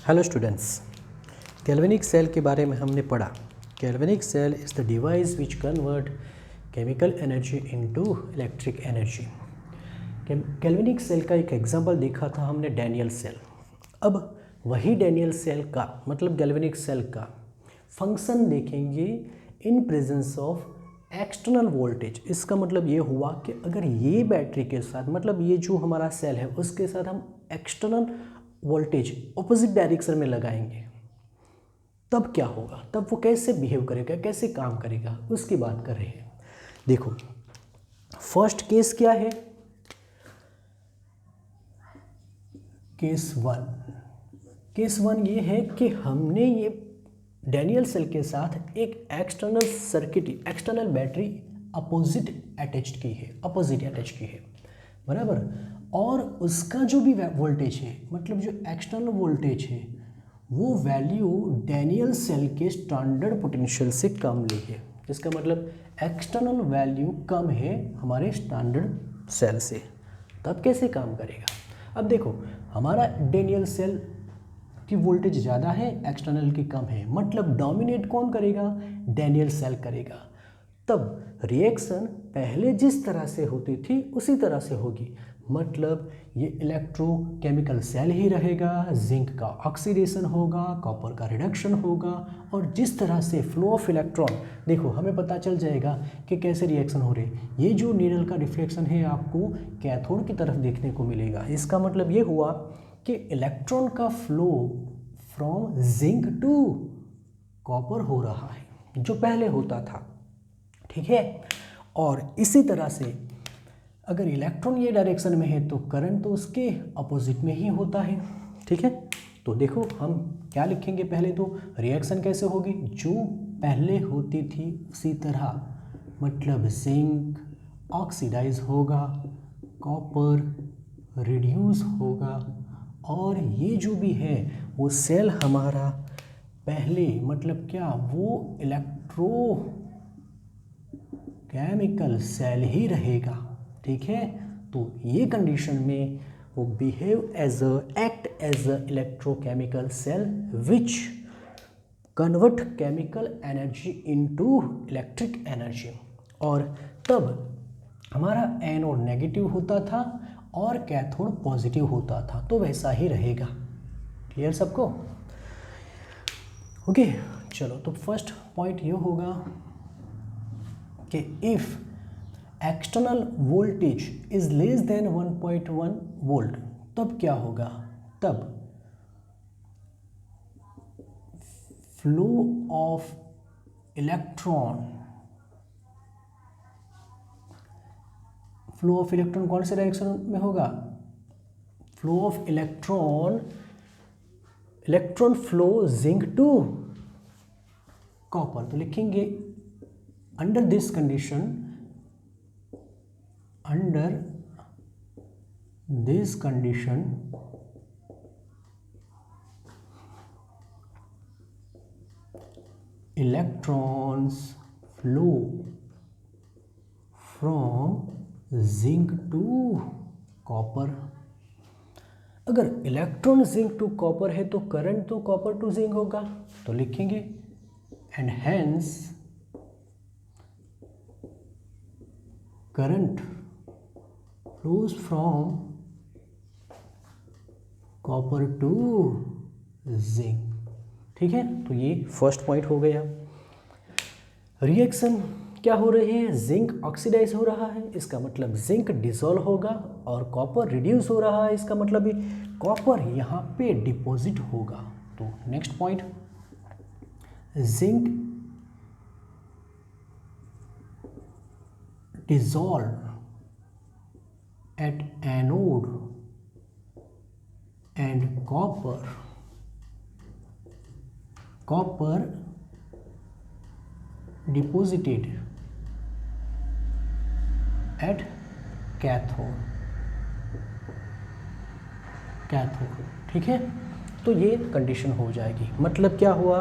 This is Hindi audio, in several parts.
हेलो स्टूडेंट्स, गैल्वेनिक सेल के बारे में हमने पढ़ा। Galvanic cell is the device which convert chemical energy into electric energy. Galvanic cell का एक एग्जांपल देखा था हमने, डैनियल सेल। अब वही डैनियल सेल का मतलब गैल्वेनिक सेल का फंक्शन देखेंगे in presence of external voltage. इसका मतलब ये हुआ कि अगर ये बैटरी के साथ मतलब ये जो हमारा सेल है उसके साथ हम एक्सटर्नल वोल्टेज ऑपोजिट डायरेक्शन में लगाएंगे तब क्या होगा, तब वो कैसे बिहेव करेगा, कैसे काम करेगा, उसकी बात कर रहे हैं। देखो, फर्स्ट केस क्या है, केस वन ये है कि हमने ये डैनियल सेल के साथ एक external circuit, external battery opposite attach की है, बराबर। और उसका जो भी वोल्टेज है मतलब जो एक्सटर्नल वोल्टेज है वो वैल्यू डैनियल सेल के स्टैंडर्ड पोटेंशियल से कम ली है। इसका मतलब एक्सटर्नल वैल्यू कम है हमारे स्टैंडर्ड सेल से, तब कैसे काम करेगा। अब देखो, हमारा डैनियल सेल की वोल्टेज ज़्यादा है, एक्सटर्नल की कम है, मतलब डोमिनेट कौन करेगा, डैनियल सेल करेगा। तब रिएक्शन पहले जिस तरह से होती थी उसी तरह से होगी, मतलब ये इलेक्ट्रोकेमिकल सेल ही रहेगा, जिंक का ऑक्सीडेशन होगा, कॉपर का रिडक्शन होगा, और जिस तरह से फ्लो ऑफ इलेक्ट्रॉन, देखो हमें पता चल जाएगा कि कैसे रिएक्शन हो रहे। ये जो नीडल का रिफ्लेक्शन है आपको कैथोड की तरफ देखने को मिलेगा। इसका मतलब ये हुआ कि इलेक्ट्रॉन का flow from zinc to copper हो रहा है जो पहले होता था, ठीक है। और इसी तरह से अगर इलेक्ट्रॉन ये डायरेक्शन में है तो करंट तो उसके अपोजिट में ही होता है, ठीक है। तो देखो हम क्या लिखेंगे, पहले तो रिएक्शन कैसे होगी, जो पहले होती थी उसी तरह, मतलब जिंक ऑक्सीडाइज होगा, कॉपर रिड्यूस होगा, और ये जो भी है वो सेल हमारा पहले मतलब क्या, वो इलेक्ट्रो केमिकल सेल ही रहेगा, ठीक है। तो ये कंडीशन में वो behave as act as a electrochemical cell which convert chemical energy into electric energy. और तब हमारा एनोड नेगेटिव होता था और कैथोड पॉजिटिव होता था, तो वैसा ही रहेगा। क्लियर सबको? ओके, चलो तो फर्स्ट पॉइंट ये होगा कि if external voltage is less than 1.1 volt, तब क्या होगा, तब फ्लो ऑफ इलेक्ट्रॉन कौन से डायरेक्शन में होगा, flow of electron flow zinc to copper. तो लिखेंगे under this condition electrons flow from zinc to copper। अगर इलेक्ट्रॉन जिंक टू कॉपर है तो करंट तो कॉपर टू जिंक होगा, तो लिखेंगे and hence current flows from copper two zinc, ठीक है। तो ये फर्स्ट पॉइंट हो गया। रिएक्शन क्या हो रही है, जिंक ऑक्सीडाइज हो रहा है, इसका मतलब जिंक डिसॉल्व होगा, और कॉपर रिड्यूस हो रहा है, इसका मतलब कॉपर यहाँ पे डिपॉजिट होगा। तो next point, zinc dissolve at anode and copper deposited at cathode, ठीक है। तो ये कंडीशन हो जाएगी। मतलब क्या हुआ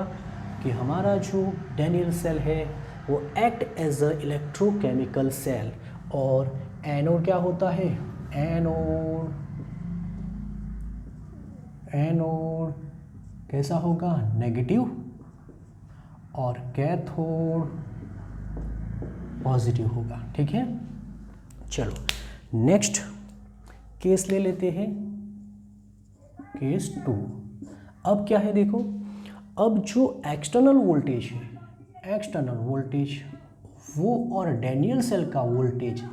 कि हमारा जो डैनियल सेल है वो act as a electrochemical cell, और एनोड क्या होता है, एनोड कैसा होगा, नेगेटिव, और कैथोड पॉजिटिव होगा। ठीक है, चलो नेक्स्ट केस ले लेते हैं, केस 2। अब क्या है देखो, अब जो एक्सटर्नल वोल्टेज है, एक्सटर्नल वोल्टेज वो और डैनियल सेल का वोल्टेज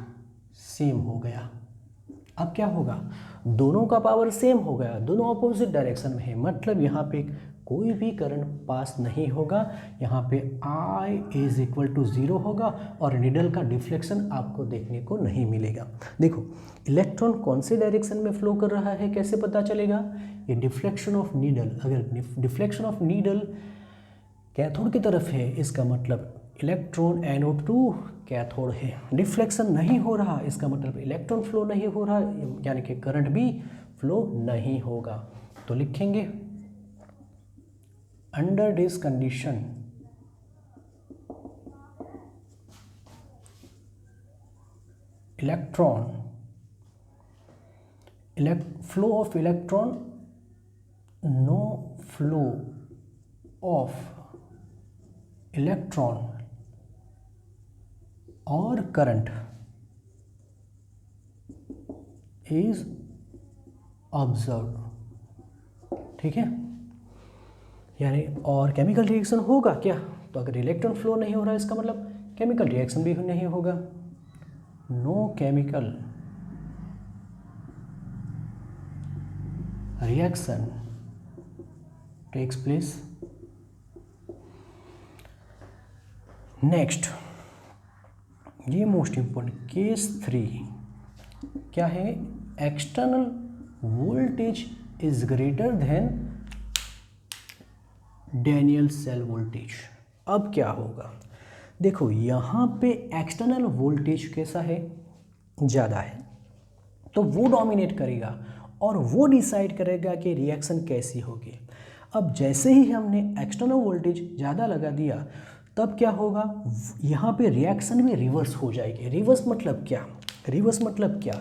सेम हो गया। अब क्या होगा, दोनों का पावर सेम हो गया, दोनों अपोजिट डायरेक्शन में है, मतलब यहाँ पे कोई भी करंट पास नहीं होगा। यहाँ पे I इज इक्वल टू 0 होगा और नीडल का डिफ्लेक्शन आपको देखने को नहीं मिलेगा। देखो इलेक्ट्रॉन कौन से डायरेक्शन में फ्लो कर रहा है कैसे पता चलेगा, ये डिफ्लेक्शन ऑफ नीडल, अगर डिफ्लेक्शन ऑफ नीडल कैथोड की तरफ है इसका मतलब इलेक्ट्रॉन एनोड टू कैथोड है। डिफ्लेक्शन नहीं हो रहा इसका मतलब इलेक्ट्रॉन फ्लो नहीं हो रहा, यानी कि करंट भी फ्लो नहीं होगा। तो लिखेंगे under this condition flow of electron, no flow of electron और करंट इज ऑब्जर्व। ठीक है, यानी और केमिकल रिएक्शन होगा क्या, तो अगर इलेक्ट्रॉन फ्लो नहीं हो रहा है इसका मतलब केमिकल रिएक्शन भी नहीं होगा। No chemical reaction takes place. Next, ये मोस्ट इंपॉर्टेंट केस 3 क्या है, external voltage is greater than Daniell cell voltage. अब क्या होगा, देखो यहाँ पे एक्सटर्नल वोल्टेज कैसा है, ज़्यादा है, तो वो डोमिनेट करेगा और वो डिसाइड करेगा कि रिएक्शन कैसी होगी। अब जैसे ही हमने एक्सटर्नल वोल्टेज ज़्यादा लगा दिया तब क्या होगा, यहाँ पे रिएक्शन में रिवर्स हो जाएगी। रिवर्स मतलब क्या, रिवर्स मतलब क्या,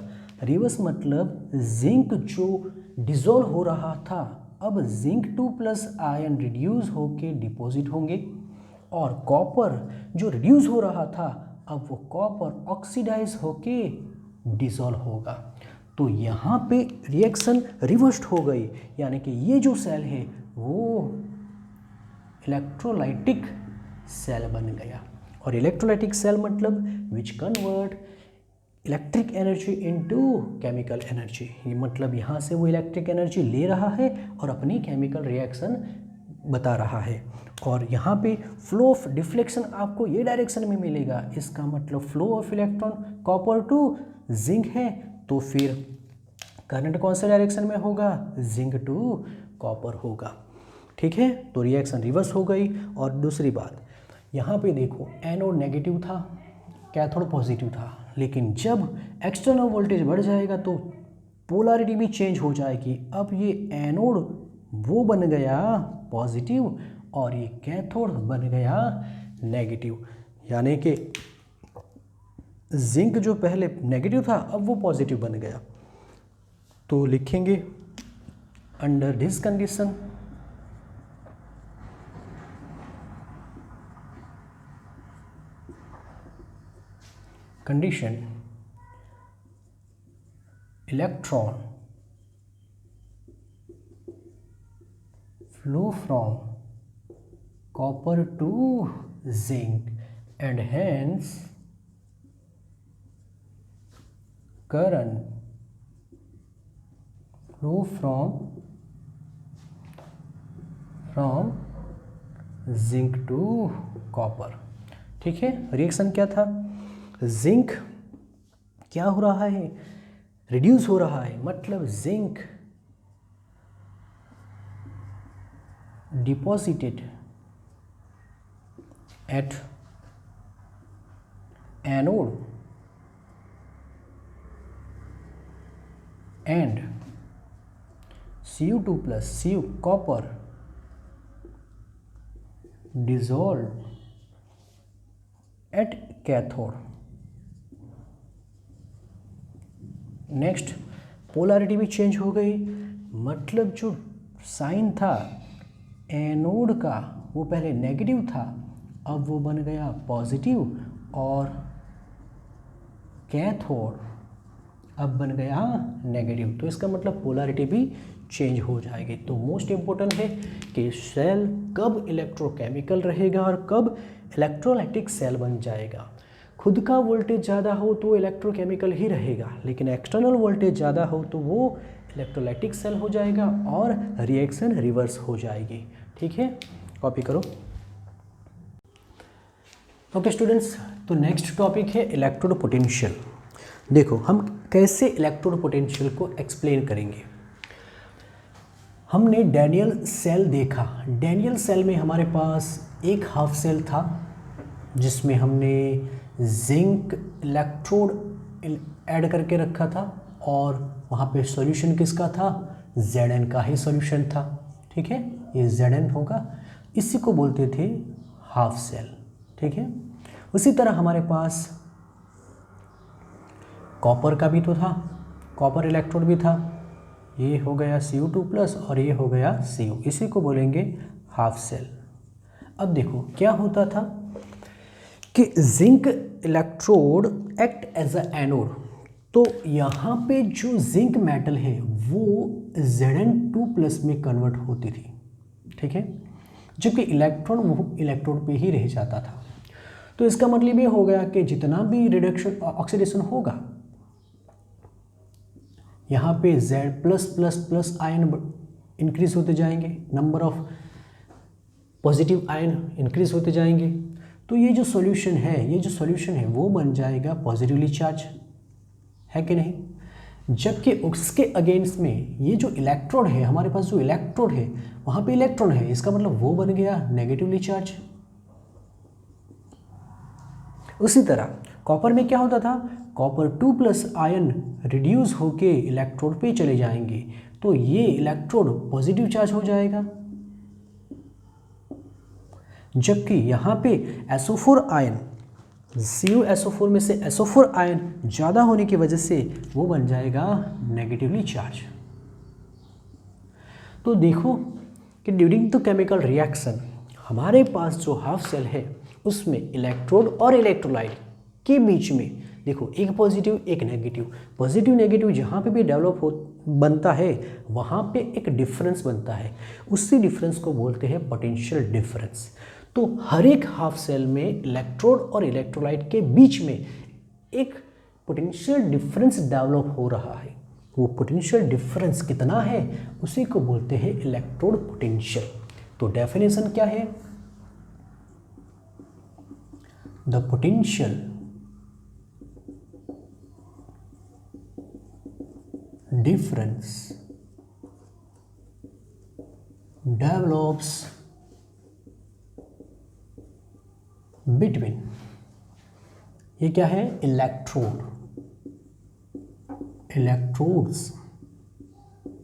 रिवर्स मतलब जिंक जो डिसॉल्व हो रहा था अब जिंक 2 प्लस आयन रिड्यूस होके डिपॉजिट होंगे, और कॉपर जो रिड्यूस हो रहा था अब वो कॉपर ऑक्सीडाइज होके डिसॉल्व होगा। तो यहाँ पे रिएक्शन रिवर्स्ड हो गई, यानी कि ये जो सेल है वो इलेक्ट्रोलाइटिक सेल बन गया। और इलेक्ट्रोलाइटिक सेल मतलब which convert electric energy into chemical energy, ये मतलब यहाँ से वो इलेक्ट्रिक एनर्जी ले रहा है और अपनी केमिकल रिएक्शन बता रहा है। और यहाँ पे फ्लो ऑफ डिफ्लेक्शन आपको ये डायरेक्शन में मिलेगा, इसका मतलब flow of electron copper two zinc है, तो फिर करंट कौन से डायरेक्शन में होगा, जिंक टू कॉपर होगा। ठीक है, तो रिएक्शन रिवर्स हो गई। और दूसरी बात, यहाँ पे देखो एनोड नेगेटिव था, कैथोड पॉजिटिव था, लेकिन जब एक्सटर्नल वोल्टेज बढ़ जाएगा तो पोलैरिटी भी चेंज हो जाएगी। अब ये एनोड वो बन गया पॉजिटिव और ये कैथोड बन गया नेगेटिव, यानी कि जिंक जो पहले नेगेटिव था अब वो पॉजिटिव बन गया। तो लिखेंगे under this condition electron flow from copper to zinc and hence current flow from zinc to copper। ठीक है, रिएक्शन क्या था, जिंक क्या हो रहा है, रिड्यूस हो रहा है, मतलब zinc deposited at anode and Cu2 plus Cu copper dissolved at cathode। Next polarity भी चेंज हो गई, मतलब जो साइन था एनोड का वो पहले नेगेटिव था, अब वो बन गया पॉजिटिव, और कैथोड अब बन गया नेगेटिव। तो इसका मतलब पोलैरिटी भी चेंज हो जाएगी। तो मोस्ट इम्पोर्टेंट है कि सेल कब इलेक्ट्रोकेमिकल रहेगा और कब इलेक्ट्रोलाइटिक सेल बन जाएगा। खुद का वोल्टेज ज़्यादा हो तो इलेक्ट्रोकेमिकल ही रहेगा, लेकिन एक्सटर्नल वोल्टेज ज़्यादा हो तो वो इलेक्ट्रोलाइटिक सेल हो जाएगा और रिएक्शन रिवर्स हो जाएगी। ठीक है, कॉपी करो। ओके स्टूडेंट्स, तो नेक्स्ट टॉपिक है इलेक्ट्रोड पोटेंशियल। देखो हम कैसे इलेक्ट्रोड पोटेंशियल को एक्सप्लेन करेंगे। हमने डैनियल सेल देखा। डैनियल सेल में हमारे पास एक हाफ सेल था जिसमें हमने जिंक इलेक्ट्रोड ऐड करके रखा था, और वहाँ पे सॉल्यूशन किसका था, Zn का ही सॉल्यूशन था। ठीक है, ये Zn होगा, इसी को बोलते थे हाफ सेल। ठीक है, उसी तरह हमारे पास कॉपर का भी तो था, कॉपर इलेक्ट्रोड भी था। ये हो गया Cu2+ और ये हो गया Cu, इसी को बोलेंगे हाफ सेल। अब देखो क्या होता था कि zinc electrode act as a anode, तो यहाँ पे जो जिंक मेटल है वो Zn2+ में कन्वर्ट होती थी। ठीक है, जबकि इलेक्ट्रॉन वो इलेक्ट्रोड पे ही रह जाता था। तो इसका मतलब ये हो गया कि जितना भी रिडक्शन ऑक्सीडेशन होगा, यहाँ पे Z+++ आयन इंक्रीज होते जाएंगे, number of positive ion increase होते जाएंगे। तो ये जो सॉल्यूशन है वो बन जाएगा पॉजिटिवली चार्ज, है कि नहीं। जबकि उसके अगेंस्ट में ये जो इलेक्ट्रोड है, हमारे पास जो इलेक्ट्रोड है वहाँ पे इलेक्ट्रॉन है, इसका मतलब वो बन गया नेगेटिवली चार्ज। उसी तरह कॉपर में क्या होता था, कॉपर 2+ आयन रिड्यूस होके इलेक्ट्रोड पे चले जाएंगे, तो ये इलेक्ट्रोड पॉजिटिव चार्ज हो जाएगा। जबकि यहाँ पे SO4 आयन, CuSO4 में से SO4 आयन ज़्यादा होने की वजह से वो बन जाएगा नेगेटिवली चार्ज। तो देखो कि ड्यूरिंग द केमिकल रिएक्शन हमारे पास जो हाफ सेल है उसमें इलेक्ट्रोड और इलेक्ट्रोलाइट के बीच में देखो एक पॉजिटिव एक नेगेटिव, पॉजिटिव नेगेटिव जहाँ पे भी बनता है वहाँ पे एक डिफरेंस बनता है, उसी डिफरेंस को बोलते हैं पोटेंशियल डिफरेंस। तो हर एक हाफ सेल में इलेक्ट्रोड और इलेक्ट्रोलाइट के बीच में एक पोटेंशियल डिफरेंस डेवलप हो रहा है। वो पोटेंशियल डिफरेंस कितना है उसी को बोलते हैं इलेक्ट्रोड पोटेंशियल। तो डेफिनेशन क्या है, the potential difference develops between, ये क्या है, इलेक्ट्रोड्स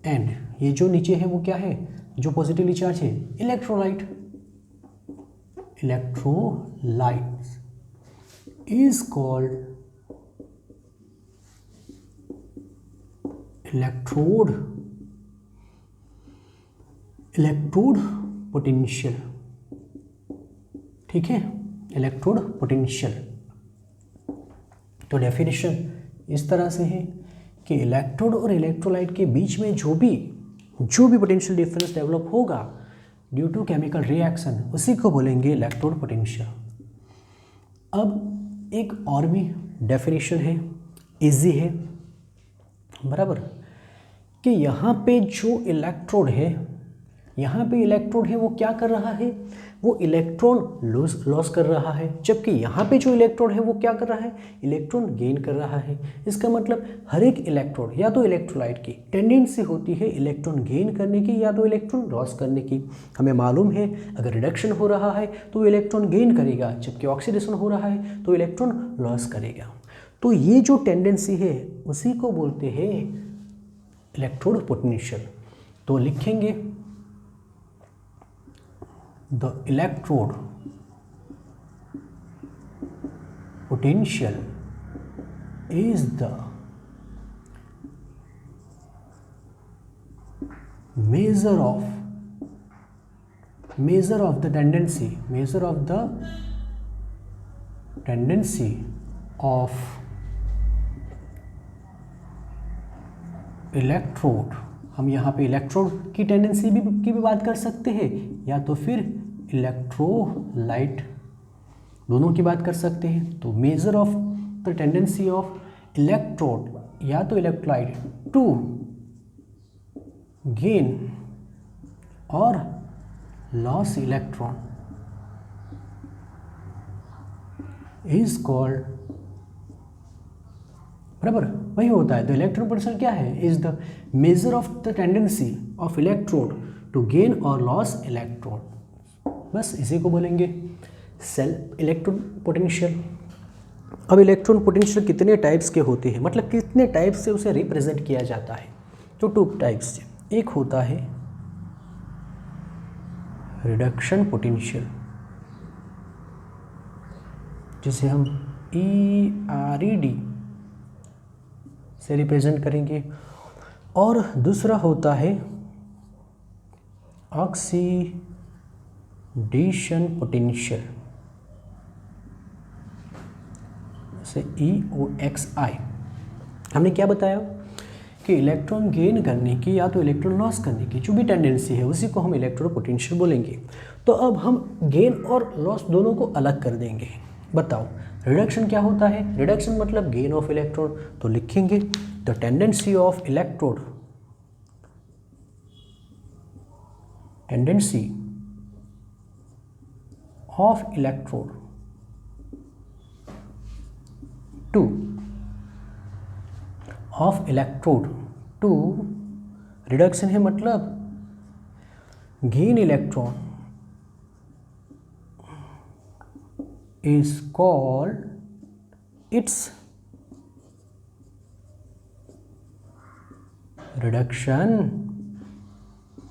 एंड ये जो नीचे है वो क्या है, जो पॉजिटिवली चार्ज है, electrolyte is called electrode potential. ठीक है, इलेक्ट्रोड पोटेंशियल। तो डेफिनेशन इस तरह से है कि इलेक्ट्रोड और इलेक्ट्रोलाइट के बीच में जो भी पोटेंशियल डिफरेंस डेवलप होगा ड्यू टू केमिकल रिएक्शन उसी को बोलेंगे इलेक्ट्रोड पोटेंशियल। अब एक और भी डेफिनेशन है, इजी है बराबर, कि यहाँ पे जो इलेक्ट्रोड है वो क्या कर रहा है, वो इलेक्ट्रॉन लॉस कर रहा है, जबकि यहाँ पे जो इलेक्ट्रोड है वो क्या कर रहा है, इलेक्ट्रॉन गेन कर रहा है। इसका मतलब हर एक इलेक्ट्रोड या तो इलेक्ट्रोलाइट की टेंडेंसी होती है इलेक्ट्रॉन गेन करने की या तो इलेक्ट्रॉन लॉस करने की। हमें मालूम है अगर रिडक्शन हो रहा है तो इलेक्ट्रॉन गेन करेगा, जबकि ऑक्सीडेशन हो रहा है तो इलेक्ट्रॉन लॉस करेगा। तो ये जो टेंडेंसी है उसी को बोलते हैं इलेक्ट्रोड पोटेंशियल। तो लिखेंगे the electrode potential is the measure of measure of the tendency of electrode, हम यहाँ पे इलेक्ट्रोड की टेंडेंसी की भी बात कर सकते हैं, या तो फिर इलेक्ट्रोलाइट, दोनों की बात कर सकते हैं। तो measure of the tendency of electrode या तो इलेक्ट्रोलाइट टू गेन और लॉस इलेक्ट्रॉन इज कॉल्ड, बराबर वही होता है। द इलेक्ट्रॉन पोटेंशियल क्या है? Is the measure of the tendency of electrode to gain और लॉस इलेक्ट्रॉन, बस इसी को बोलेंगे सेल्फ इलेक्ट्रॉन पोटेंशियल। अब इलेक्ट्रॉन पोटेंशियल कितने टाइप्स के होते हैं, मतलब कितने टाइप से उसे रिप्रेजेंट किया जाता है? तो 2 टाइप्स से, एक होता है रिडक्शन पोटेंशियल, जिसे हम ERED से रिप्रेजेंट करेंगे, और दूसरा होता है ऑक्सीडेशन पोटेंशियल, से EOXI। हमने क्या बताया कि इलेक्ट्रॉन गेन करने की या तो इलेक्ट्रॉन लॉस करने की जो भी टेंडेंसी है उसी को हम इलेक्ट्रॉन पोटेंशियल बोलेंगे। तो अब हम गेन और लॉस दोनों को अलग कर देंगे। बताओ रिडक्शन क्या होता है? रिडक्शन मतलब गेन ऑफ इलेक्ट्रॉन, तो लिखेंगे the tendency of electrode, tendency of electrode to reduction है मतलब gain electron is called its reduction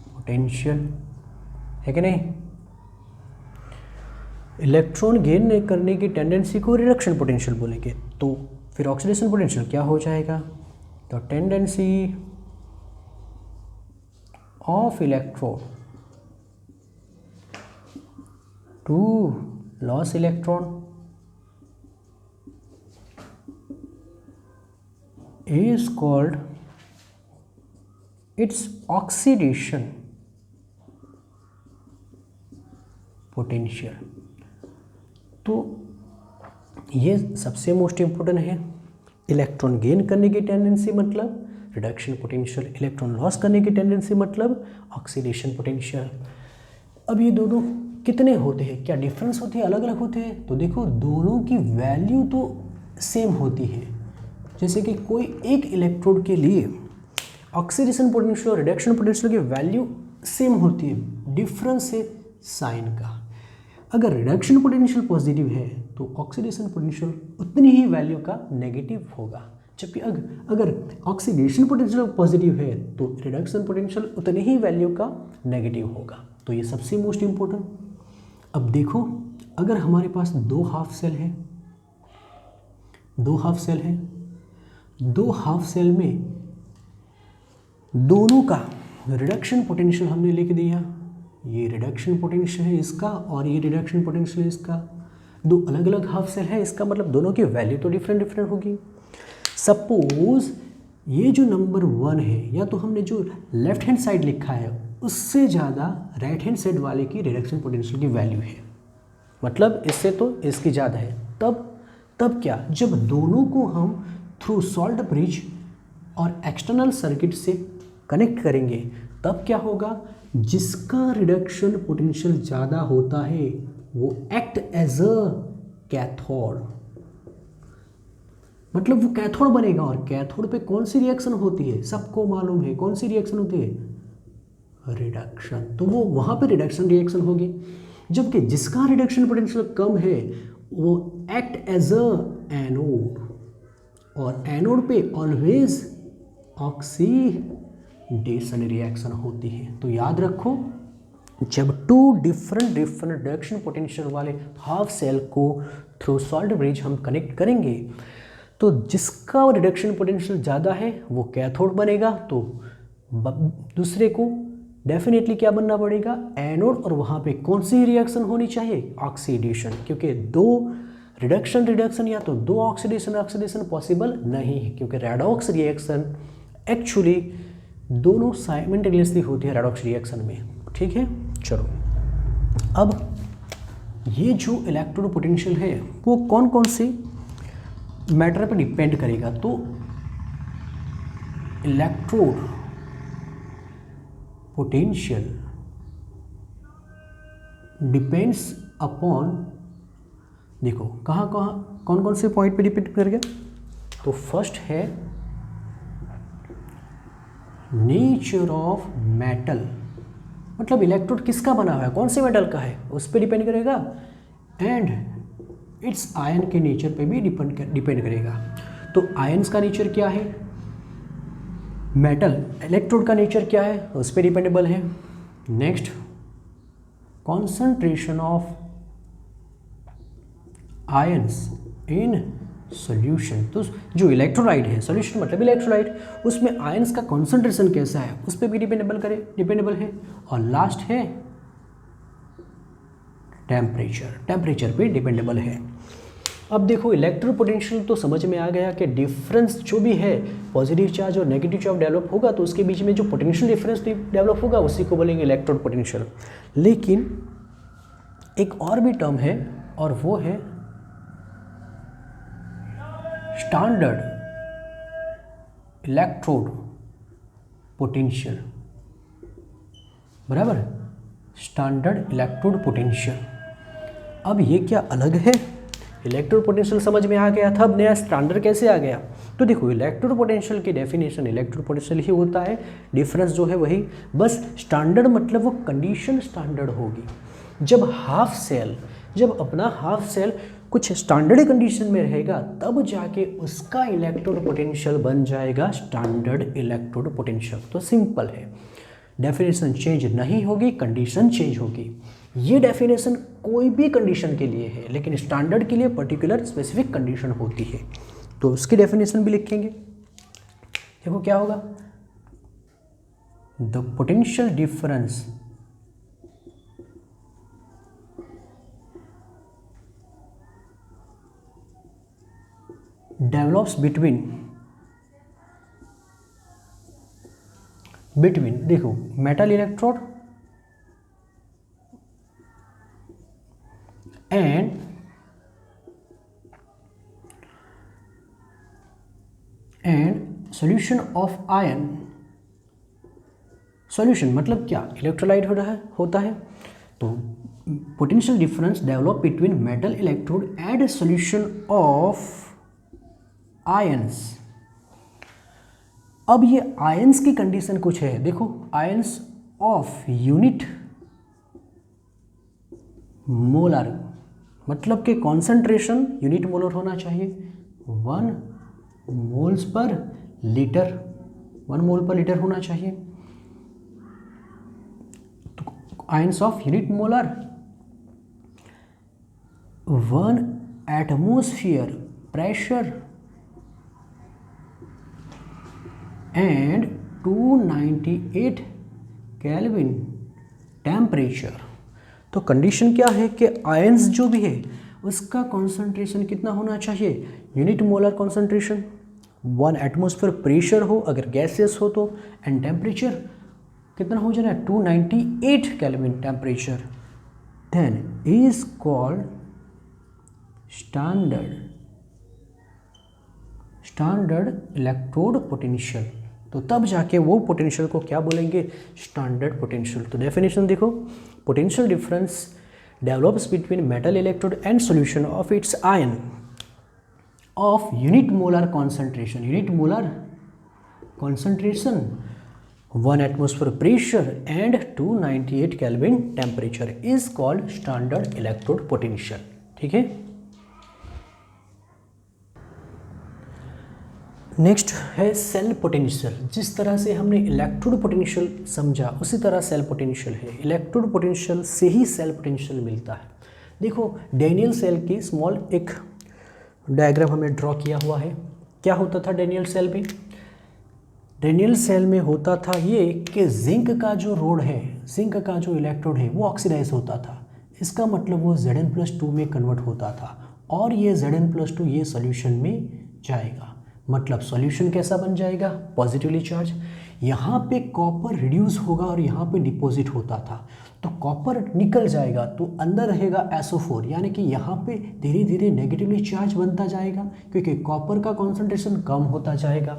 potential, है कि नहीं? इलेक्ट्रॉन गेन करने की टेंडेंसी को रिडक्शन पोटेंशियल बोलेंगे। तो फिर ऑक्सीडेशन पोटेंशियल क्या हो जाएगा? तो tendency of electron to loss electron is called its oxidation potential। तो ये सबसे मोस्ट इम्पोर्टेंट है। इलेक्ट्रॉन गेन करने की टेंडेंसी मतलब रिडक्शन पोटेंशियल, इलेक्ट्रॉन लॉस करने की टेंडेंसी मतलब ऑक्सीडेशन पोटेंशियल। अब ये दोनों कितने होते हैं, क्या डिफरेंस होते हैं, अलग अलग होते हैं? तो देखो दोनों की वैल्यू तो सेम होती है। जैसे कि कोई एक इलेक्ट्रोड के लिए ऑक्सीडेशन पोटेंशियल और रिडक्शन पोटेंशियल की वैल्यू सेम होती है, डिफरेंस है साइन का। अगर रिडक्शन पोटेंशियल पॉजिटिव है तो ऑक्सीडेशन पोटेंशियल उतनी ही वैल्यू का नेगेटिव होगा, जबकि अगर ऑक्सीडेशन पोटेंशियल पॉजिटिव है तो रिडक्शन पोटेंशियल उतनी ही वैल्यू का नेगेटिव होगा। तो ये सबसे मोस्ट इम्पोर्टेंट। अब देखो अगर हमारे पास दो हाफ सेल है, दो हाफ सेल में दोनों का रिडक्शन पोटेंशियल हमने लिख दिया, ये रिडक्शन पोटेंशियल है इसका और ये रिडक्शन पोटेंशियल है इसका। दो अलग अलग हाफ सेल है, इसका मतलब दोनों की वैल्यू तो डिफरेंट होगी। सपोज ये जो नंबर 1 है, या तो हमने जो लेफ्ट हैंड साइड लिखा है उससे ज़्यादा राइट हैंड साइड वाले की रिडक्शन पोटेंशियल की वैल्यू है, मतलब इससे तो इसकी ज़्यादा है। तब क्या, जब दोनों को हम थ्रू सॉल्ट ब्रिज और एक्सटर्नल सर्किट से कनेक्ट करेंगे तब क्या होगा, जिसका रिडक्शन पोटेंशियल ज़्यादा होता है वो एक्ट एज अ कैथोड, मतलब वो कैथोड बनेगा। और कैथोड पे कौन सी रिएक्शन होती है, सबको मालूम है कौन सी रिएक्शन होती है, रिडक्शन। तो वो वहाँ पे रिडक्शन रिएक्शन होगी। जबकि जिसका रिडक्शन पोटेंशियल कम है वो एक्ट एज अ एनोड, और एनोड पे ऑलवेज ऑक्सीडेशन रिएक्शन होती है। तो याद रखो, जब टू डिफरेंट रिडक्शन पोटेंशियल वाले हाफ सेल को थ्रू सॉल्ट ब्रिज हम कनेक्ट करेंगे तो जिसका रिडक्शन पोटेंशियल ज़्यादा है वो कैथोड बनेगा, तो दूसरे को डेफिनेटली क्या बनना पड़ेगा, एनोड, और वहाँ पे कौन सी रिएक्शन होनी चाहिए, ऑक्सीडेशन, क्योंकि दो रिडक्शन या तो दो ऑक्सीडेशन पॉसिबल नहीं है, क्योंकि रेडॉक्स रिएक्शन एक्चुअली दोनों साइमल्टेनियसली होती है रेडॉक्स रिएक्शन में। ठीक है, चलो अब ये जो इलेक्ट्रोड पोटेंशियल है वो कौन कौन से मैटर पर डिपेंड करेगा, तो इलेक्ट्रोड पोटेंशियल डिपेंड्स अपॉन, देखो कहाँ कहाँ कौन कौन से पॉइंट पे डिपेंड करेगा, तो फर्स्ट है नेचर ऑफ मेटल, मतलब इलेक्ट्रोड किसका बना हुआ है, कौन से मेटल का है उस पर डिपेंड करेगा, एंड इट्स आयन के नेचर पे भी डिपेंड करेगा। तो आयंस का नेचर क्या है, मेटल इलेक्ट्रोड का नेचर क्या है उस पर डिपेंडेबल है। Next concentration of ions in solution, तो जो इलेक्ट्रोलाइट है, सॉल्यूशन मतलब इलेक्ट्रोलाइट, उसमें आयंस का कॉन्सेंट्रेशन कैसा है उस पर भी डिपेंडेबल है। और लास्ट है टेम्परेचर पे डिपेंडेबल है। अब देखो इलेक्ट्रोड पोटेंशियल तो समझ में आ गया कि डिफरेंस जो भी है पॉजिटिव चार्ज और नेगेटिव चार्ज डेवलप होगा तो उसके बीच में जो पोटेंशियल डिफरेंस डेवलप होगा उसी को बोलेंगे इलेक्ट्रोड पोटेंशियल। लेकिन एक और भी टर्म है और वो है स्टैंडर्ड इलेक्ट्रोड पोटेंशियल, बराबर, स्टैंडर्ड इलेक्ट्रोड पोटेंशियल। अब ये क्या अलग है, इलेक्ट्रोड पोटेंशियल समझ में आ गया था, अब नया स्टैंडर्ड कैसे आ गया, तो देखो इलेक्ट्रोड पोटेंशियल की डेफिनेशन इलेक्ट्रोड पोटेंशियल ही होता है, डिफरेंस जो है वही, बस स्टैंडर्ड मतलब वो कंडीशन स्टैंडर्ड होगी। जब अपना हाफ सेल कुछ स्टैंडर्ड कंडीशन में रहेगा तब जाके उसका इलेक्ट्रोड पोटेंशियल बन जाएगा स्टैंडर्ड इलेक्ट्रोड पोटेंशियल। तो सिंपल है, डेफिनेशन चेंज नहीं होगी, कंडीशन चेंज होगी। ये डेफिनेशन कोई भी कंडीशन के लिए है, लेकिन स्टैंडर्ड के लिए पर्टिकुलर स्पेसिफिक कंडीशन होती है, तो उसकी डेफिनेशन भी लिखेंगे। देखो क्या होगा, the potential difference develops between देखो metal electrode and solution of ion. Solution मतलब क्या, इलेक्ट्रोलाइट होता है, तो potential difference develop between metal electrode and solution of ions. अब ये आयंस की कंडीशन कुछ है, देखो आयंस ऑफ यूनिट मोलर, मतलब कि कॉन्सेंट्रेशन यूनिट मोलर होना चाहिए, 1 मोल पर लीटर होना चाहिए। तो ions of unit molar 1 atmosphere pressure and 298 kelvin temperature. तो कंडीशन क्या है कि आयंस जो भी है उसका कॉन्सेंट्रेशन कितना होना चाहिए, unit molar concentration, 1 atmosphere pressure हो अगर गैसेस हो तो, एंड टेम्परेचर कितना हो जाना है 298 kelvin temperature, then is called standard electrode potential. तो तब जाके वो पोटेंशियल को क्या बोलेंगे, स्टैंडर्ड पोटेंशियल। तो डेफिनेशन देखो, potential difference develops between metal electrode and solution of its ion of unit molar concentration 1 atmosphere pressure and 298 kelvin temperature is called standard electrode potential. ठीक है, नेक्स्ट है सेल पोटेंशियल। जिस तरह से हमने इलेक्ट्रोड पोटेंशियल समझा उसी तरह सेल पोटेंशियल है, इलेक्ट्रोड पोटेंशियल से ही सेल पोटेंशियल मिलता है। देखो डेनियल सेल की स्मॉल एक डायग्राम हमें ड्रॉ किया हुआ है, क्या होता था डेनियल सेल में, डैनियल सेल में होता था ये कि जिंक का जो रोड है, जिंक का जो इलेक्ट्रोड है वो ऑक्सीडाइज होता था। इसका मतलब वो Zn+2 में कन्वर्ट होता था और ये Zn+2 ये सॉल्यूशन में जाएगा। मतलब सॉल्यूशन कैसा बन जाएगा? Positively charge. यहाँ पे कॉपर रिड्यूस होगा और यहाँ पे डिपॉजिट होता था, तो कॉपर निकल जाएगा तो अंदर रहेगा SO4, यानी कि यहाँ पे धीरे धीरे नेगेटिवली चार्ज बनता जाएगा क्योंकि कॉपर का कॉन्सेंट्रेशन कम होता जाएगा।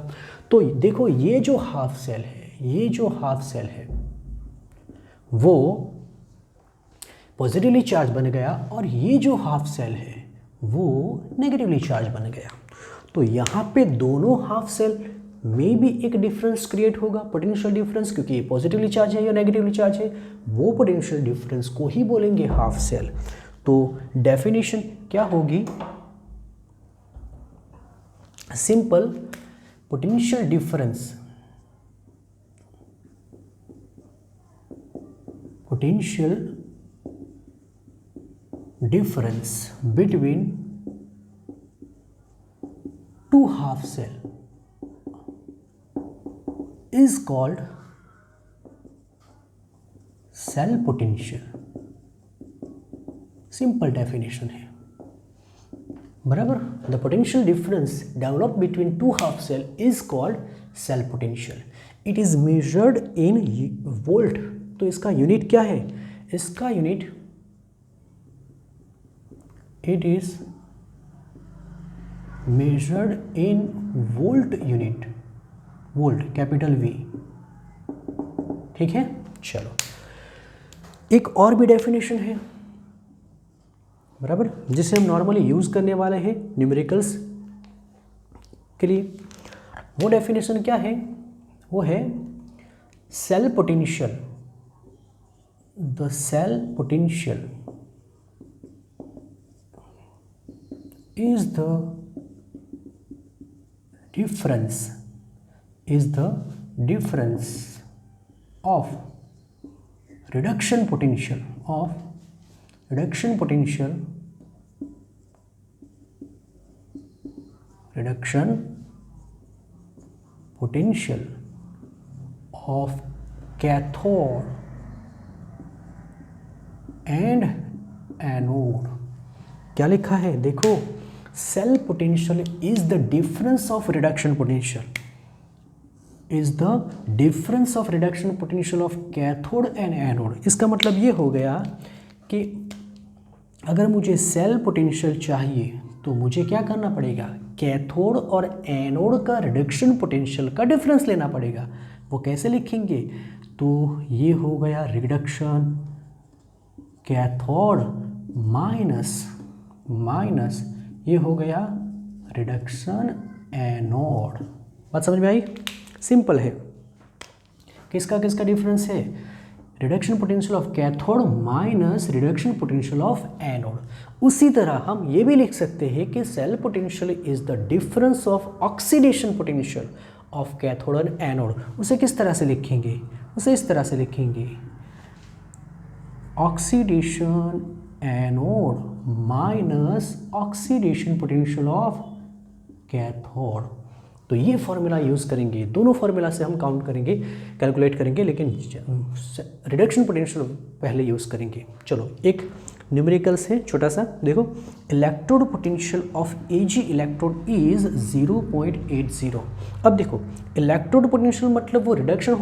तो देखो ये जो हाफ सेल है, ये जो हाफ सेल है वो पॉजिटिवली चार्ज बन गया और ये जो हाफ सेल है वो नेगेटिवली चार्ज बन गया। तो यहाँ पे दोनों हाफ सेल में भी एक डिफरेंस क्रिएट होगा, पोटेंशियल डिफरेंस, क्योंकि ये पॉजिटिवली चार्ज है या नेगेटिवली चार्ज है, वो पोटेंशियल डिफरेंस को ही बोलेंगे हाफ सेल। तो डेफिनेशन क्या होगी? Simple potential difference, potential difference between two half cell is called cell potential। Simple definition है, बराबर। The potential difference develop between two half cell is called cell potential. It is measured in volt. तो इसका यूनिट क्या है? इसका unit, it is measured in volt unit, volt capital V। ठीक है, चलो एक और भी डेफिनेशन है, बराबर, जिसे हम नॉर्मली यूज करने वाले हैं न्यूमेरिकल्स के लिए। वो डेफिनेशन क्या है? वो है cell potential. The cell potential is the difference of reduction potential of cathode and anode। क्या लिखा है? देखो, cell potential is the difference of reduction potential, is the difference of reduction potential of cathode and anode. इसका मतलब ये हो गया कि अगर मुझे सेल पोटेंशियल चाहिए तो मुझे क्या करना पड़ेगा? कैथोड और एनोड का रिडक्शन पोटेंशियल का डिफरेंस लेना पड़ेगा। वो कैसे लिखेंगे? तो ये हो गया रिडक्शन कैथोड माइनस ये हो गया रिडक्शन एनोड। बात समझ में आई? सिंपल है। किसका किसका डिफरेंस है? Reduction potential of cathode minus reduction potential of anode. उसी तरह हम ये भी लिख सकते हैं कि cell potential is the difference of oxidation potential of cathode and anode. उसे किस तरह से लिखेंगे? उसे इस तरह से लिखेंगे, oxidation anode minus oxidation potential of cathode. तो ये फॉर्मूला यूज़ करेंगे, दोनों फार्मूला से हम काउंट करेंगे, कैलकुलेट करेंगे, लेकिन रिडक्शन पोटेंशियल पहले यूज़ करेंगे। चलो एक न्यूमेरिकल्स है छोटा सा, देखो, electrode potential of Ag electrode is 0.80। अब देखो, इलेक्ट्रोड पोटेंशियल मतलब वो रिडक्शन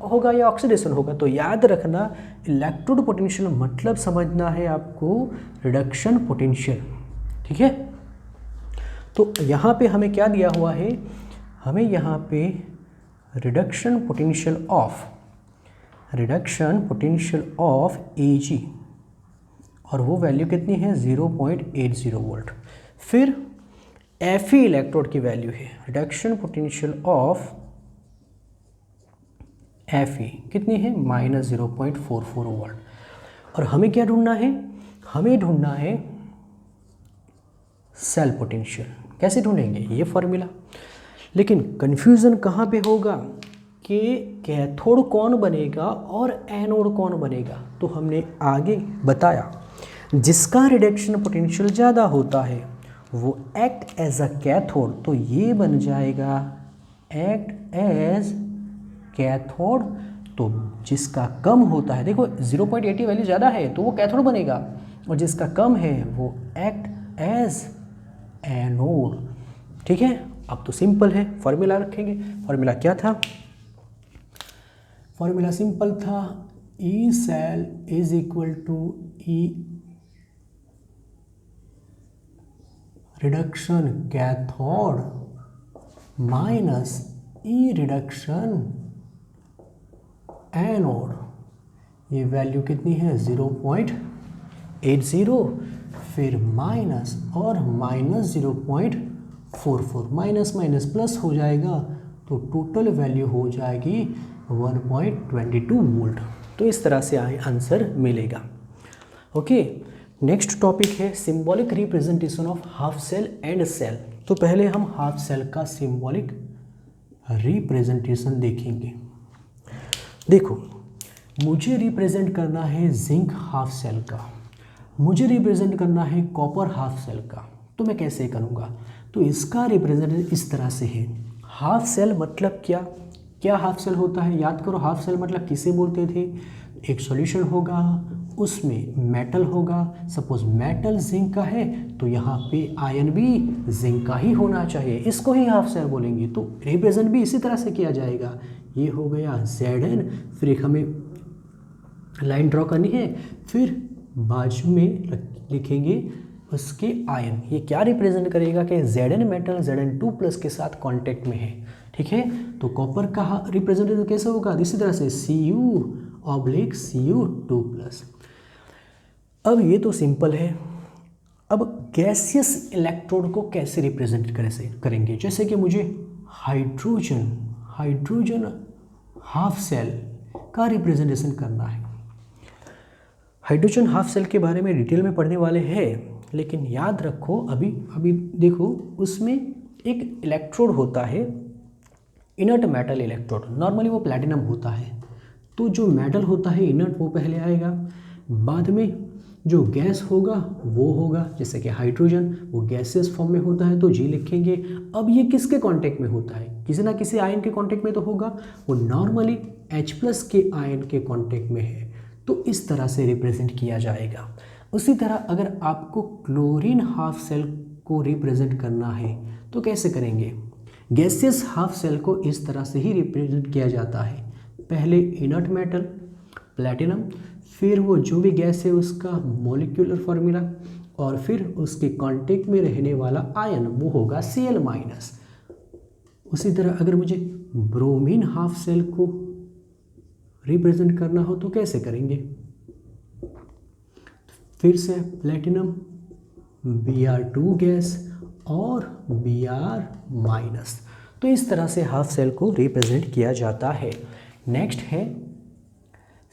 होगा या ऑक्सीडेशन होगा। तो याद रखना, इलेक्ट्रोड पोटेंशियल मतलब समझना है आपको रिडक्शन पोटेंशियल। ठीक है, तो यहाँ पे हमें क्या दिया हुआ है? हमें यहाँ पे रिडक्शन पोटेंशियल ऑफ Ag, और वो वैल्यू कितनी है? 0.80 वोल्ट। फिर Fe इलेक्ट्रोड की वैल्यू है, रिडक्शन पोटेंशियल ऑफ Fe कितनी है? -0.44 वोल्ट। और हमें क्या ढूंढना है? हमें ढूंढना है सेल पोटेंशियल। कैसे ढूंढेंगे? ये फॉर्मूला। लेकिन कन्फ्यूज़न कहाँ पे होगा कि कैथोड कौन बनेगा और एनोड कौन बनेगा। तो हमने आगे बताया, जिसका रिडक्शन पोटेंशियल ज़्यादा होता है वो एक्ट एज अ कैथोड, तो ये बन जाएगा एक्ट एज कैथोड। तो जिसका कम होता है, देखो 0.80 वैल्यू ज़्यादा है तो वो कैथोड बनेगा, और जिसका कम है वो एक्ट एज एनोड। ठीक है, अब तो सिंपल है, फॉर्मूला रखेंगे। फॉर्मूला क्या था? फॉर्मूला सिंपल था, E cell is equal to E reduction cathode minus E reduction anode. ये वैल्यू कितनी है? 0.80, फिर माइनस और माइनस 0.44, माइनस माइनस प्लस हो जाएगा तो टोटल वैल्यू हो जाएगी 1.22 वोल्ट। तो इस तरह से आंसर मिलेगा। ओके, नेक्स्ट टॉपिक है symbolic representation of half cell and cell. तो पहले हम हाफ सेल का सिंबॉलिक रिप्रेजेंटेशन देखेंगे। देखो, मुझे रिप्रेजेंट करना है जिंक हाफ सेल का, मुझे रिप्रेजेंट करना है कॉपर हाफ सेल का, तो मैं कैसे करूँगा? तो इसका रिप्रेजेंटेशन इस तरह से है। हाफ सेल मतलब क्या? क्या हाफ सेल होता है? याद करो, हाफ सेल मतलब किसे बोलते थे? एक सॉल्यूशन होगा, उसमें मेटल होगा, सपोज मेटल जिंक का है तो यहाँ पे आयन भी जिंक का ही होना चाहिए, इसको ही हाफ सेल बोलेंगे। तो रिप्रेजेंट भी इसी तरह से किया जाएगा। ये हो गया Zn, फिर एक हमें लाइन ड्रॉ करनी है, फिर बाजू में लिखेंगे उसके आयन। ये क्या रिप्रेजेंट करेगा कि Zn मेटल Zn2+ के साथ कांटेक्ट में है। ठीक है, तो कॉपर का रिप्रेजेंटेशन कैसे होगा? इसी तरह से Cu/Cu2+। अब ये तो सिंपल है। अब गैसियस इलेक्ट्रोड को कैसे रिप्रेजेंट करेंगे? जैसे कि मुझे हाइड्रोजन हाफ सेल का रिप्रेजेंटेशन करना है। हाइड्रोजन हाफ सेल के बारे में डिटेल में पढ़ने वाले हैं, लेकिन याद रखो अभी देखो, उसमें एक इलेक्ट्रोड होता है, इनर्ट मेटल इलेक्ट्रोड, नॉर्मली वो प्लैटिनम होता है। तो जो मेटल होता है इनर्ट वो पहले आएगा, बाद में जो गैस होगा वो होगा, जैसे कि हाइड्रोजन वो गैसियस फॉर्म में होता है तो जी लिखेंगे। अब ये किसके कांटेक्ट में होता है? किसी ना किसी आयन के कांटेक्ट में तो होगा, वो नॉर्मली H+ के आयन के कांटेक्ट में है, तो इस तरह से रिप्रेजेंट किया जाएगा। उसी तरह अगर आपको क्लोरीन हाफ सेल को रिप्रेजेंट करना है तो कैसे करेंगे? गैसियस हाफ सेल को इस तरह से ही रिप्रेजेंट किया जाता है। पहले इनर्ट मेटल प्लैटिनम, फिर वो जो भी गैस है उसका मॉलिक्यूलर फार्मूला, और फिर उसके कांटेक्ट में रहने वाला आयन वो होगा Cl-। उसी तरह अगर मुझे ब्रोमीन हाफ सेल को रिप्रेजेंट करना हो तो कैसे करेंगे? फिर से प्लैटिनम Br2 गैस और Br-। तो इस तरह से हाफ सेल को रिप्रेजेंट किया जाता है। नेक्स्ट है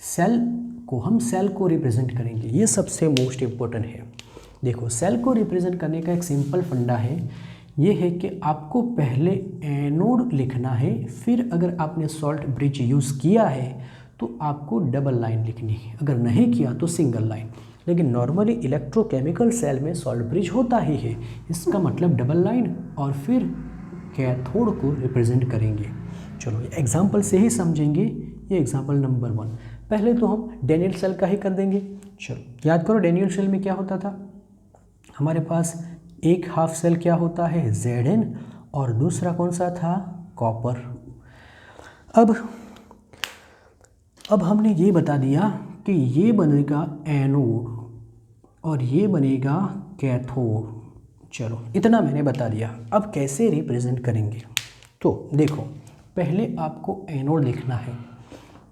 सेल को, हम सेल को रिप्रेजेंट करेंगे, ये सबसे मोस्ट इम्पोर्टेंट है। देखो, सेल को रिप्रेजेंट करने का एक सिंपल फंडा है, ये है कि आपको पहले एनोड लिखना है, फिर अगर आपने सॉल्ट ब्रिज यूज़ किया है तो आपको डबल लाइन लिखनी है, अगर नहीं किया तो सिंगल लाइन। लेकिन नॉर्मली इलेक्ट्रोकेमिकल सेल में सॉल्ट ब्रिज होता ही है, इसका मतलब डबल लाइन, और फिर कैथोड को रिप्रेजेंट करेंगे। चलो एग्जाम्पल से ही समझेंगे। ये एग्जाम्पल नंबर 1, पहले तो हम डेनियल सेल का ही कर देंगे। चलो याद करो, डेनियल सेल में क्या होता था? हमारे पास एक हाफ सेल क्या होता है? Zn, और दूसरा कौन सा था? कॉपर। अब हमने ये बता दिया कि ये बनेगा एनोड और ये बनेगा कैथोड। चलो इतना मैंने बता दिया। अब कैसे रिप्रेजेंट करेंगे? तो देखो, पहले आपको एनोड लिखना है,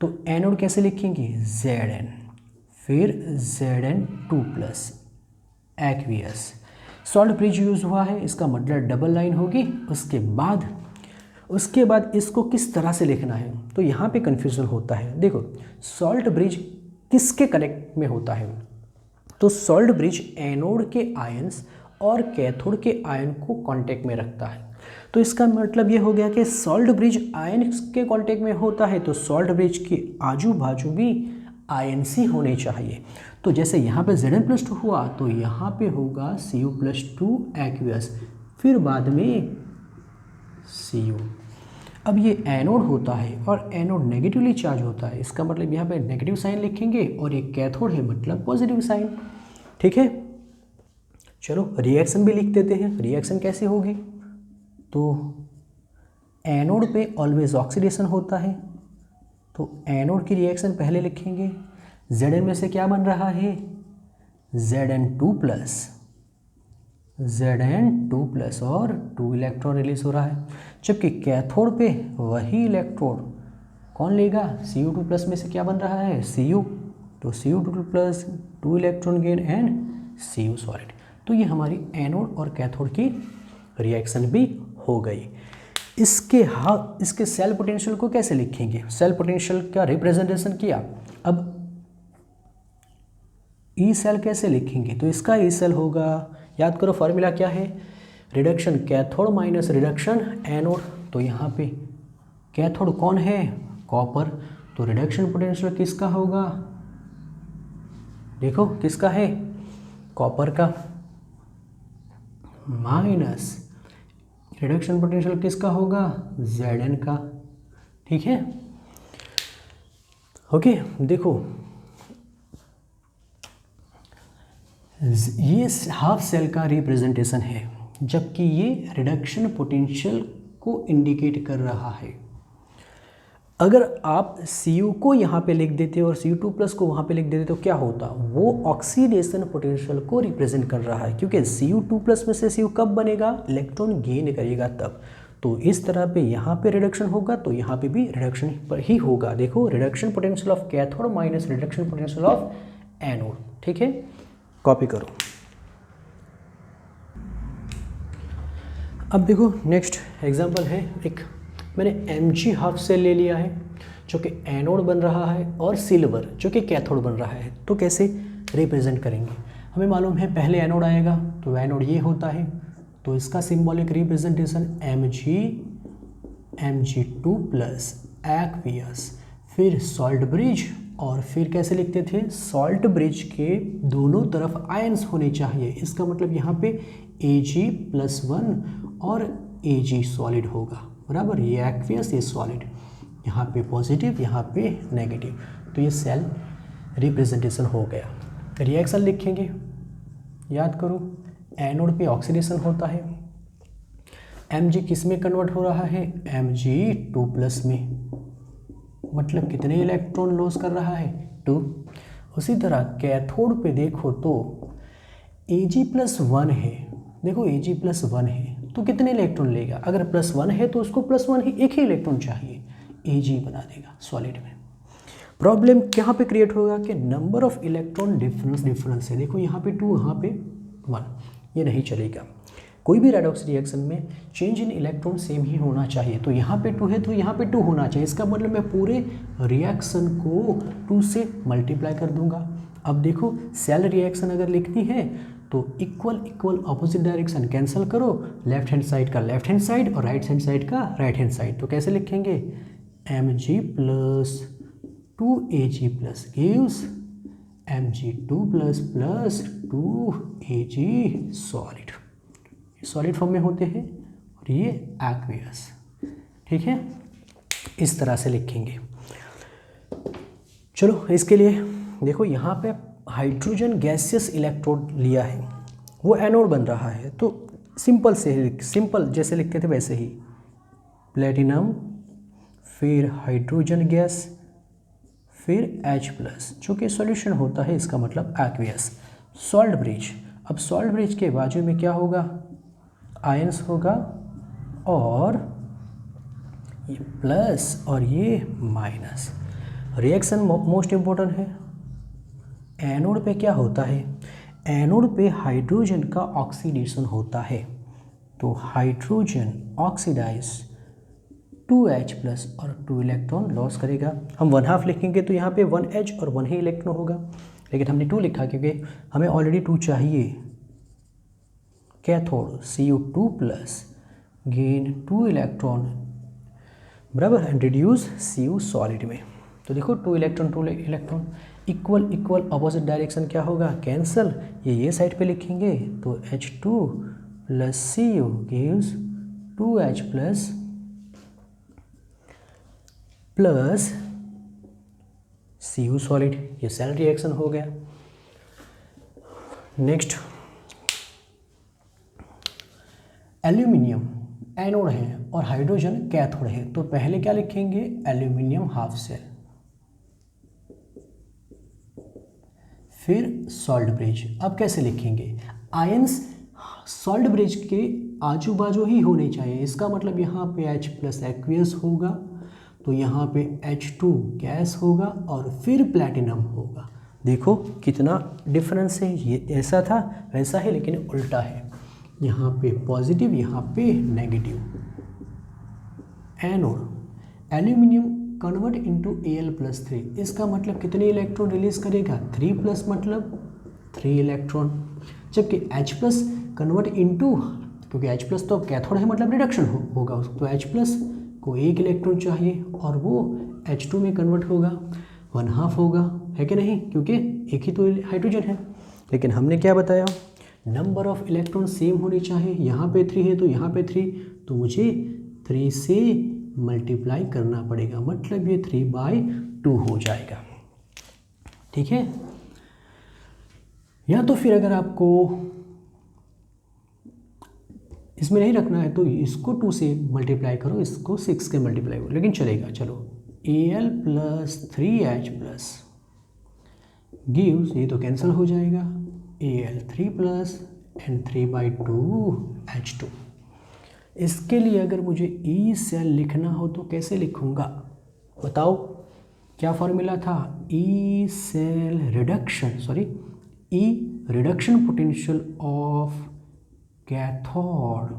तो एनोड कैसे लिखेंगे? Zn, फिर Zn2+ aqueous. Salt bridge use हुआ है, इसका मतलब डबल लाइन होगी। उसके बाद इसको किस तरह से लिखना है? तो यहाँ पे कन्फ्यूज़न होता है। देखो, सॉल्ट ब्रिज किसके कनेक्ट में होता है? तो सॉल्ट ब्रिज एनोड के आयंस और कैथोड के आयन को कांटेक्ट में रखता है। तो इसका मतलब ये हो गया कि सॉल्ट ब्रिज आयन के कांटेक्ट में होता है तो सॉल्ट ब्रिज के आजू बाजू भी आयंस ही होने चाहिए। तो जैसे यहाँ पे Zn+2 हुआ तो यहाँ पे होगा Cu+2 एक्वियस, फिर बाद में Cu। अब ये एनोड होता है और एनोड नेगेटिवली चार्ज होता है, इसका मतलब यहाँ पे नेगेटिव साइन लिखेंगे और ये कैथोड है मतलब पॉजिटिव साइन। ठीक है, चलो रिएक्शन भी लिख देते हैं। रिएक्शन कैसे होगी, तो एनोड पे ऑलवेज ऑक्सीडेशन होता है, तो एनोड की रिएक्शन पहले लिखेंगे। Zn में से क्या बन रहा है, Zn2+ और 2 इलेक्ट्रॉन रिलीज हो रहा है, जबकि कैथोड पे वही इलेक्ट्रॉन कौन लेगा, Cu2+ में से क्या बन रहा है, Cu, तो Cu2+, 2 electron gain and Cu solid. तो ये हमारी एनोड और कैथोड की रिएक्शन भी हो गई। इसके सेल पोटेंशियल को कैसे लिखेंगे, सेल पोटेंशियल का रिप्रेजेंटेशन किया, अब ई सेल कैसे लिखेंगे, तो इसका ई सेल होगा, याद करो फॉर्मूला क्या है, reduction cathode minus reduction anode. तो यहाँ पे कैथोड कौन है, कॉपर, तो रिडक्शन पोटेंशियल किसका होगा, देखो किसका है, कॉपर का, माइनस रिडक्शन पोटेंशियल किसका होगा, Zn का। ठीक है, ओके, देखो ये हाफ सेल का रिप्रेजेंटेशन है, जबकि ये रिडक्शन पोटेंशियल को इंडिकेट कर रहा है। अगर आप Cu को यहाँ पे लिख देते और Cu2+ को वहाँ पे लिख देते तो क्या होता, वो ऑक्सीडेशन पोटेंशियल को रिप्रेजेंट कर रहा है, क्योंकि Cu2+ में से Cu कब बनेगा, इलेक्ट्रॉन गेन करेगा तब। तो इस तरह पे यहाँ पे रिडक्शन होगा तो यहाँ पे भी रिडक्शन पर ही होगा। देखो reduction potential of cathode minus reduction potential of anode. ठीक है, कॉपी करो। अब देखो नेक्स्ट एग्जांपल है, एक मैंने Mg हाफ सेल ले लिया है जो कि एनोड बन रहा है और सिल्वर जो कि कैथोड बन रहा है। तो कैसे रिप्रेजेंट करेंगे, हमें मालूम है पहले एनोड आएगा तो एनोड ये होता है, तो इसका सिंबॉलिक रिप्रेजेंटेशन Mg2+ एक्वियस, फिर सॉल्ट ब्रिज, और फिर कैसे लिखते थे, सॉल्ट ब्रिज के दोनों तरफ आयंस होने चाहिए, इसका मतलब यहाँ पे Ag+1 और Ag सॉलिड होगा, बराबर, ये एक्वियस ये सॉलिड, यहाँ पे पॉजिटिव यहाँ पे नेगेटिव। तो ये सेल रिप्रेजेंटेशन हो गया। रिएक्शन लिखेंगे, याद करो एनोड पे ऑक्सीडेशन होता है, Mg किस में कन्वर्ट हो रहा है, Mg2+ में, मतलब कितने इलेक्ट्रॉन लॉस कर रहा है, 2। उसी तरह कैथोड पे देखो तो Ag+1 है, देखो Ag+1 है तो कितने इलेक्ट्रॉन लेगा, अगर +1 है तो उसको +1 ही एक ही इलेक्ट्रॉन चाहिए, Ag बना देगा सॉलिड में। प्रॉब्लम यहाँ पे क्रिएट होगा कि नंबर ऑफ इलेक्ट्रॉन डिफरेंस है, देखो यहाँ पे 2 यहाँ पे 1, ये नहीं चलेगा। कोई भी रेडॉक्स रिएक्शन में चेंज इन इलेक्ट्रॉन सेम ही होना चाहिए, तो यहाँ पे 2 है तो यहाँ पे 2 होना चाहिए, इसका मतलब मैं पूरे रिएक्शन को 2 से मल्टीप्लाई कर दूंगा। अब देखो सेल रिएक्शन अगर लिखनी है तो इक्वल अपोजिट डायरेक्शन कैंसिल करो, लेफ्ट हैंड साइड का लेफ्ट हैंड साइड और राइट हैंड साइड का राइट हैंड साइड, तो कैसे लिखेंगे, Mg+2Ag+ gives Mg2+2Ag solid, solid form में होते हैं और ये एक्वियस। ठीक है, इस तरह से लिखेंगे। चलो इसके लिए देखो यहाँ पे हाइड्रोजन गैसियस इलेक्ट्रोड लिया है, वो एनोड बन रहा है, तो सिंपल जैसे लिखते थे वैसे ही, प्लेटिनम, फिर हाइड्रोजन गैस, फिर H+, जो कि सॉल्यूशन होता है, इसका मतलब एक्वियस, सॉल्ट ब्रिज। अब सॉल्ट ब्रिज के बाजू में क्या होगा, आयंस होगा और ये प्लस और ये माइनस। रिएक्शन मोस्ट इम्पोर्टेंट है। एनोड पे क्या होता है, एनोड पे हाइड्रोजन का ऑक्सीडेशन होता है, तो हाइड्रोजन ऑक्सीडाइज 2H+ और 2 इलेक्ट्रॉन लॉस करेगा। हम 1/2 लिखेंगे तो यहाँ पे 1H और 1 ही इलेक्ट्रॉन होगा, लेकिन हमने 2 लिखा क्योंकि हमें ऑलरेडी 2 चाहिए। कैथोड Cu2+ गेन 2 इलेक्ट्रॉन, बराबर, एंड रिड्यूस Cu सॉलिड में। तो देखो 2 इलेक्ट्रॉन इक्वल अपोजिट डायरेक्शन क्या होगा, कैंसल, ये साइड पे लिखेंगे तो H2+ Cu gives 2H+ plus Cu solid, ये सेल रिएक्शन हो गया। नेक्स्ट एल्यूमिनियम एनोड है और हाइड्रोजन कैथोड है, तो पहले क्या लिखेंगे, एल्यूमिनियम हाफ सेल, फिर सॉल्ट ब्रिज। अब कैसे लिखेंगे, आयंस सॉल्ट ब्रिज के आजू बाजू ही होने चाहिए, इसका मतलब यहाँ पे H प्लस एक्वियस होगा, तो यहाँ पे H2 गैस होगा और फिर प्लैटिनम होगा। देखो कितना डिफरेंस है, ये ऐसा था वैसा है लेकिन उल्टा है, यहाँ पे पॉजिटिव यहाँ पे negative. Anode aluminium convert into Al+3, इसका मतलब कितने इलेक्ट्रॉन रिलीज करेगा, 3 प्लस मतलब 3 इलेक्ट्रॉन, जबकि H प्लस कन्वर्ट इनटू, क्योंकि H प्लस तो कैथोड है मतलब रिडक्शन होगा उसको, तो H प्लस को 1 इलेक्ट्रॉन चाहिए और वो H2 में कन्वर्ट होगा, 1/2 होगा, है कि नहीं, क्योंकि एक ही तो हाइड्रोजन है। लेकिन हमने क्या बताया, नंबर ऑफ इलेक्ट्रॉन सेम होने चाहिए, यहाँ पे 3 है तो यहाँ पे 3, तो मुझे 3 से मल्टीप्लाई करना पड़ेगा, मतलब ये 3/2 हो जाएगा, ठीक है। या तो फिर अगर आपको इसमें नहीं रखना है तो इसको 2 से मल्टीप्लाई करो, इसको 6 के मल्टीप्लाई करो, लेकिन चलेगा। चलो Al plus 3H plus gives, ये तो कैंसिल हो जाएगा, Al3 प्लस एंड 3/2 H2। इसके लिए अगर मुझे ई सेल लिखना हो तो कैसे लिखूँगा, बताओ क्या फॉर्मूला था, E cell reduction, sorry E reduction potential of cathode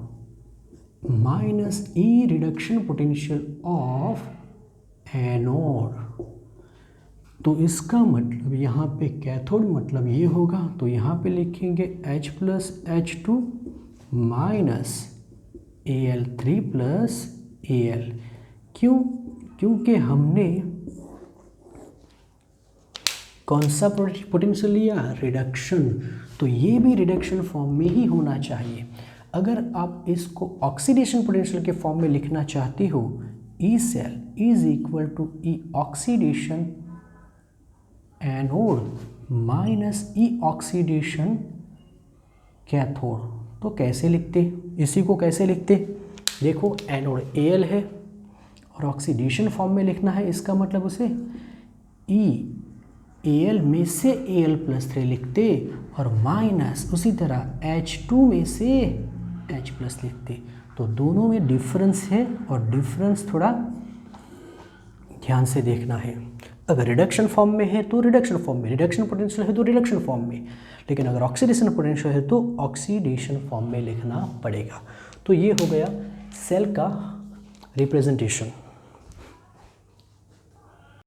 minus E reduction potential of anode. तो इसका मतलब यहाँ पे कैथोड मतलब ये होगा, तो यहाँ पे लिखेंगे H plus H2 minus Al3 plus Al। क्यों, क्योंकि हमने कौन सा पोटेंशियल लिया, रिडक्शन, तो ये भी रिडक्शन फॉर्म में ही होना चाहिए। अगर आप इसको ऑक्सीडेशन पोटेंशियल के फॉर्म में लिखना चाहती हो, E cell is equal to E oxidation anode minus E oxidation cathode, तो कैसे लिखते, इसी को कैसे लिखते, देखो एनोड Al है और ऑक्सीडेशन फॉर्म में लिखना है, इसका मतलब उसे ई Al में से Al+3 लिखते और माइनस उसी तरह H2 में से H+ लिखते, तो दोनों में डिफरेंस है और डिफरेंस थोड़ा ध्यान से देखना है। अगर रिडक्शन फॉर्म में है तो रिडक्शन फॉर्म में, रिडक्शन पोटेंशियल है तो रिडक्शन फॉर्म में, लेकिन अगर ऑक्सीडेशन पोटेंशियल है तो ऑक्सीडेशन फॉर्म में लिखना पड़ेगा। तो ये हो गया सेल का रिप्रेजेंटेशन।